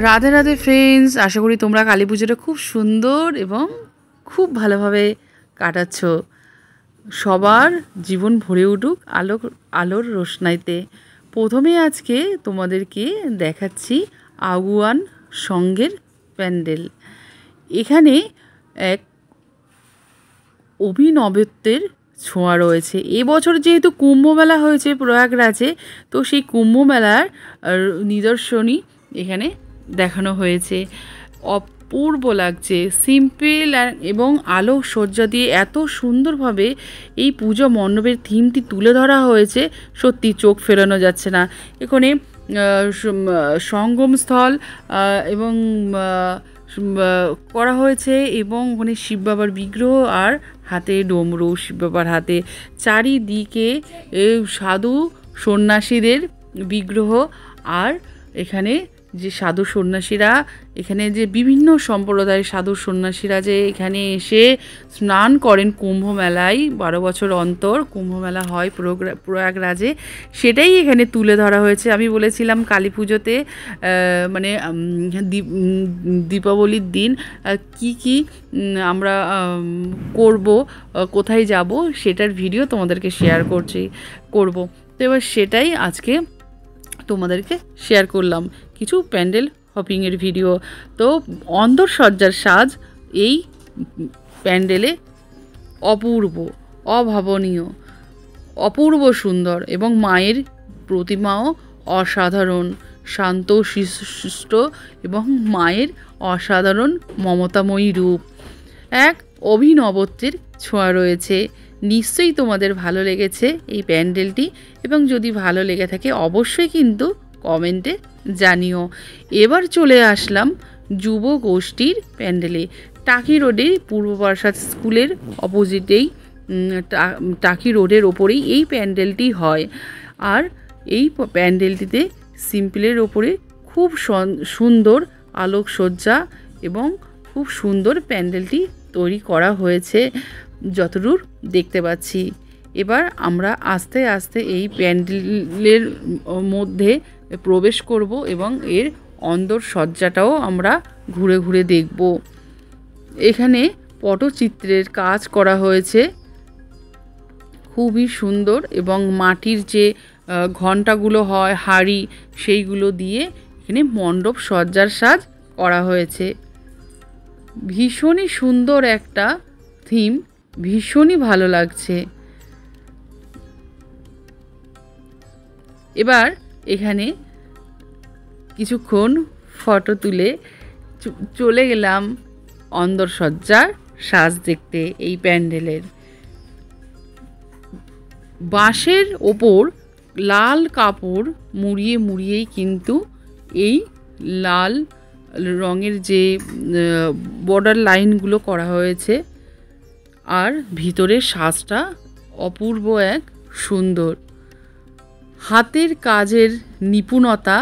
Radhe Radhe friends, আশা করি তোমরা কালী পুজোটা খুব সুন্দর এবং খুব ভালোভাবে কাটাচ্ছ। সবার জীবন ভরে উঠুক আলোর রোশনাইতে। প্রথমে আজকে তোমাদেরকে দেখাচ্ছি আগুয়ান সঙ্গের প্যান্ডেল। এখানে এক অভিনবত্বের ছোঁয়া রয়েছে। এবছর যেহেতু কুম্ভমেলা হয়েছে প্রয়াগরাজে, তো সেই কুম্ভমেলার নিদর্শনই এখানে দেখানো হয়েছে। অপূর্ব লাগছে, সিম্পল এবং আলো সজ্জা দিয়ে এত সুন্দরভাবে এই পুজো মণ্ডপের থিমটি তুলে ধরা হয়েছে, সত্যি চোখ ফেরানো যাচ্ছে না। এখানে সঙ্গমস্থল এবং করা হয়েছে এবং ওখানে শিব বাবার বিগ্রহ আর হাতে ডমরু, শিব বাবার হাতে চারিদিকে সাধু সন্ন্যাসীদের বিগ্রহ। আর এখানে যে সাধু সন্ন্যাসীরা, এখানে যে বিভিন্ন সম্প্রদায়ের সাধু সন্ন্যাসীরা যে এখানে এসে স্নান করেন কুম্ভ মেলায়, 12 বছর অন্তর কুম্ভ মেলা হয় প্রয়াগরাজে, সেটাই এখানে তুলে ধরা হয়েছে। আমি বলেছিলাম কালী পুজোতে মানে দীপাবলির দিন কি আমরা করব, কোথায় যাব, সেটার ভিডিও তোমাদেরকে শেয়ার করব। তো এবার সেটাই আজকে তোমাদেরকে শেয়ার করলাম, কিছু প্যান্ডেল হপিংয়ের ভিডিও। তো অন্দরসজ্জার সাজ এই প্যান্ডেলে অপূর্ব, অভাবনীয়, অপূর্ব সুন্দর এবং মায়ের প্রতিমাও অসাধারণ, শান্ত শিষ্ট এবং মায়ের অসাধারণ মমতাময়ী রূপ। এক অভিনবত্বের ছোঁয়া রয়েছে। নিশ্চয়ই তোমাদের ভালো লেগেছে এই প্যান্ডেলটি, এবং যদি ভালো লেগে থাকে অবশ্যই কিন্তু কমেন্টে জানিও। এবার চলে আসলাম যুব গোষ্ঠীর প্যান্ডেলে। টাকি রোডের পূর্ব বারাসাত স্কুলের অপোজিটেই, টাকি রোডের ওপরেই এই প্যান্ডেলটি হয়। আর এই প্যান্ডেলটিতে সিম্পলের ওপরে খুব সুন্দর আলোকসজ্জা এবং খুব সুন্দর প্যান্ডেলটি তৈরি করা হয়েছে যতদূর দেখতে পাচ্ছি। এবার আমরা আস্তে আস্তে এই প্যান্ডেলের মধ্যে প্রবেশ করব এবং এর অন্দরসজ্জাটাও আমরা ঘুরে ঘুরে দেখব। এখানে পটচিত্রের কাজ করা হয়েছে, খুবই সুন্দর, এবং মাটির যে ঘণ্টাগুলো হয়, হাঁড়ি, সেইগুলো দিয়ে এখানে মণ্ডপ সজ্জার সাজ করা হয়েছে। ভীষণই সুন্দর একটা থিম, ভীষণই ভালো লাগছে। এবার এখানে কিছুক্ষণ ফটো তুলে চলে গেলাম অন্দরসজ্জার সাজ দেখতে। এই প্যান্ডেলের বাঁশের ওপর লাল কাপড় মুড়িয়ে মুড়িয়েই কিন্তু এই লাল রঙের যে বর্ডার লাইনগুলো করা হয়েছে, আর ভিতরের সাজটা অপূর্ব এক সুন্দর। হাতের কাজের নিপুণতা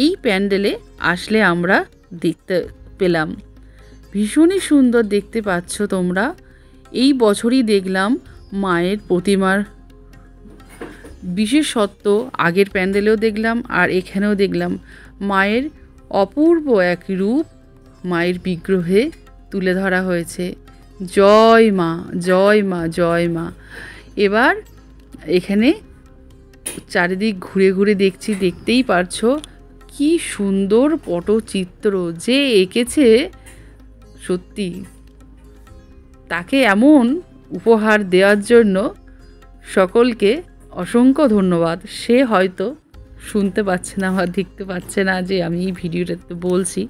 এই প্যান্ডেলে আসলে আমরা দেখতে পেলাম। ভীষণই সুন্দর দেখতে পাচ্ছ তোমরা। এই বছরই দেখলাম মায়ের প্রতিমার বিশেষত্ব, আগের প্যান্ডেলেও দেখলাম আর এখানেও দেখলাম মায়ের অপূর্ব এক রূপ মায়ের বিগ্রহে তুলে ধরা হয়েছে। জয় মা, জয় মা, জয় মা। এবার এখানে চারিদিক ঘুরে ঘুরে দেখছি, দেখতেই পারছো কি সুন্দর পটচিত্র যে এঁকেছে। সত্যি তাকে এমন উপহার দেওয়ার জন্য সকলকে অসংখ্য ধন্যবাদ। সে হয়তো শুনতে পাচ্ছে না বা দেখতে পাচ্ছে না যে আমি এই ভিডিওটাতে বলছি,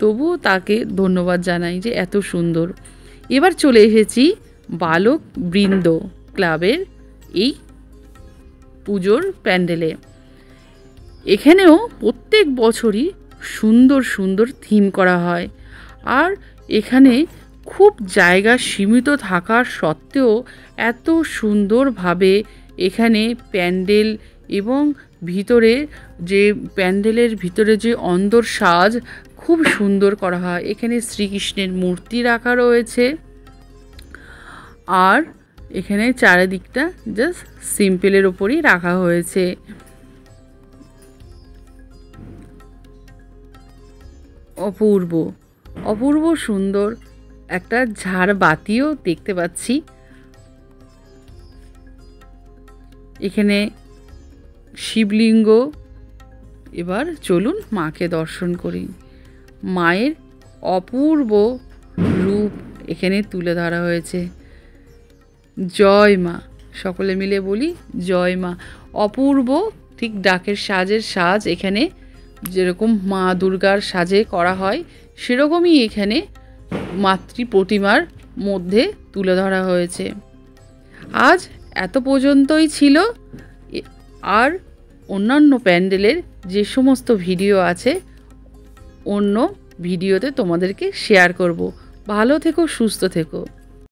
তবুও তাকে ধন্যবাদ জানাই যে এত সুন্দর। এবার চলে এসেছি বালক বৃন্দ ক্লাবের এই পুজোর প্যান্ডেলে। এখানেও প্রত্যেক বছরই সুন্দর সুন্দর থিম করা হয়, আর এখানে খুব জায়গা সীমিত থাকার সত্ত্বেও এত সুন্দরভাবে এখানে প্যান্ডেল এবং ভিতরে যে প্যান্ডেলের ভিতরে যে অন্দর সাজ খুব সুন্দর করা হয়। এখানে শ্রীকৃষ্ণের মূর্তি রাখা রয়েছে, আর এখানে চারিদিকটা জাস্ট সিম্পলের ওপরই রাখা হয়েছে। অপূর্ব অপূর্ব সুন্দর একটা ঝাড়বাতিও দেখতে পাচ্ছি। এখানে শিবলিঙ্গ। এবার চলুন মাকে দর্শন করি। মায়ের অপূর্ব রূপ এখানে তুলে ধরা হয়েছে। জয় মা, সকলে মিলে বলি জয় মা। অপূর্ব, ঠিক ডাকের সাজের সাজ এখানে যেরকম মা দুর্গার সাজে করা হয় সেরকমই এখানে মাতৃ প্রতিমার মধ্যে তুলে ধরা হয়েছে। আজ এত পর্যন্তই ছিল। আর অন্যান্য প্যান্ডেলের যে সমস্ত ভিডিও আছে অন্য ভিডিওতে তোমাদেরকে শেয়ার করব। ভালো থেকো, সুস্থ থেকো।